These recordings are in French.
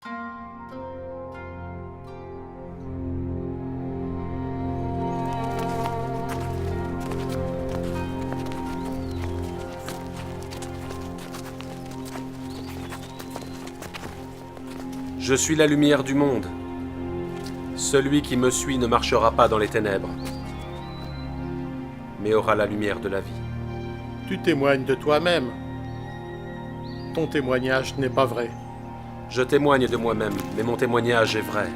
Je suis la lumière du monde. Celui qui me suit ne marchera pas dans les ténèbres, mais aura la lumière de la vie. Tu témoignes de toi-même. Ton témoignage n'est pas vrai. Je témoigne de moi-même, mais mon témoignage est vrai.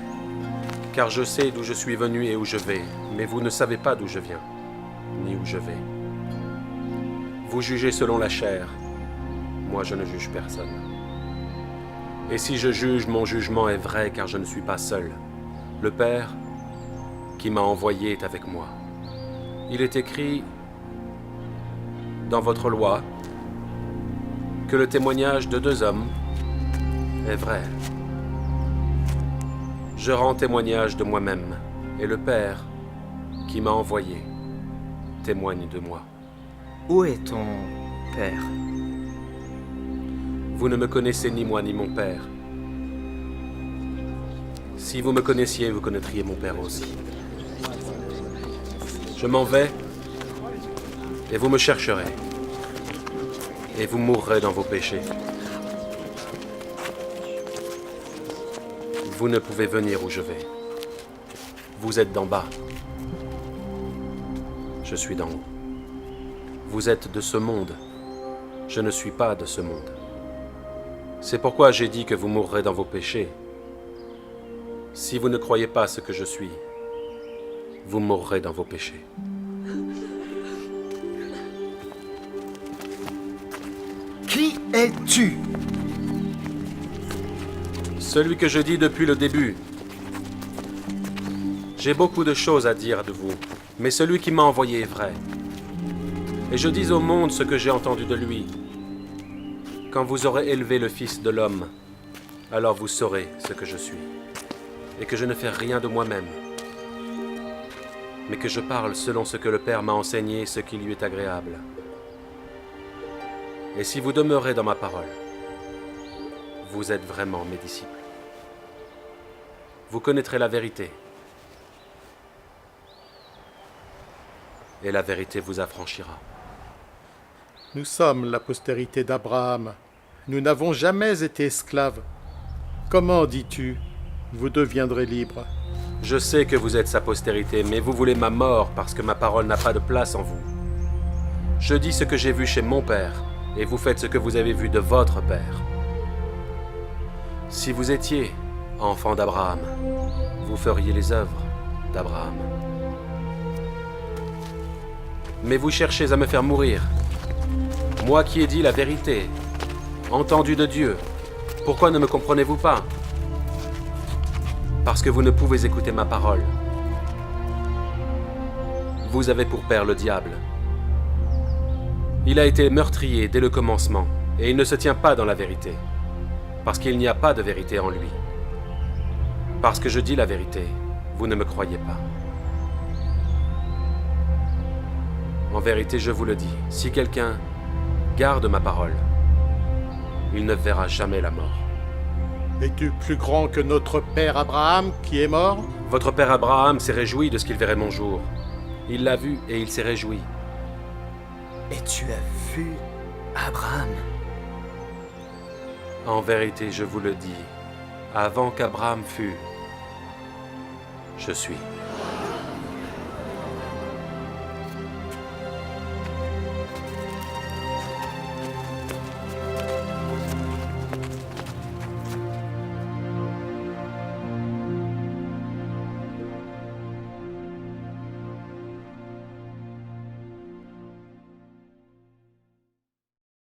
Car je sais d'où je suis venu et où je vais, mais vous ne savez pas d'où je viens, ni où je vais. Vous jugez selon la chair. Moi, je ne juge personne. Et si je juge, mon jugement est vrai, car je ne suis pas seul. Le Père qui m'a envoyé est avec moi. Il est écrit dans votre loi que le témoignage de 2 hommes est vrai. Je rends témoignage de moi-même, et le Père qui m'a envoyé témoigne de moi. Où est ton père? Vous ne me connaissez ni moi ni mon Père. Si vous me connaissiez, vous connaîtriez mon Père aussi. Je m'en vais, et vous me chercherez, et vous mourrez dans vos péchés. Vous ne pouvez venir où je vais. Vous êtes d'en bas. Je suis d'en haut. Vous êtes de ce monde. Je ne suis pas de ce monde. C'est pourquoi j'ai dit que vous mourrez dans vos péchés. Si vous ne croyez pas ce que je suis, vous mourrez dans vos péchés. Qui es-tu? Celui que je dis depuis le début. J'ai beaucoup de choses à dire de vous, mais celui qui m'a envoyé est vrai. Et je dis au monde ce que j'ai entendu de lui. Quand vous aurez élevé le Fils de l'homme, alors vous saurez ce que je suis, et que je ne fais rien de moi-même, mais que je parle selon ce que le Père m'a enseigné, ce qui lui est agréable. Et si vous demeurez dans ma parole, vous êtes vraiment mes disciples. Vous connaîtrez la vérité, et la vérité vous affranchira. Nous sommes la postérité d'Abraham. Nous n'avons jamais été esclaves. Comment dis-tu, vous deviendrez libres? Je sais que vous êtes sa postérité, mais vous voulez ma mort parce que ma parole n'a pas de place en vous. Je dis ce que j'ai vu chez mon Père, et vous faites ce que vous avez vu de votre Père. Si vous étiez enfant d'Abraham, vous feriez les œuvres d'Abraham. Mais vous cherchez à me faire mourir. Moi qui ai dit la vérité, entendu de Dieu, pourquoi ne me comprenez-vous pas? Parce que vous ne pouvez écouter ma parole. Vous avez pour père le diable. Il a été meurtrier dès le commencement, et il ne se tient pas dans la vérité, parce qu'il n'y a pas de vérité en lui. Parce que je dis la vérité, vous ne me croyez pas. En vérité, je vous le dis, si quelqu'un garde ma parole, il ne verra jamais la mort. Es-tu plus grand que notre père Abraham qui est mort? Votre père Abraham s'est réjoui de ce qu'il verrait mon jour. Il l'a vu et il s'est réjoui. Et tu as vu Abraham? En vérité, je vous le dis, avant qu'Abraham fût, je suis.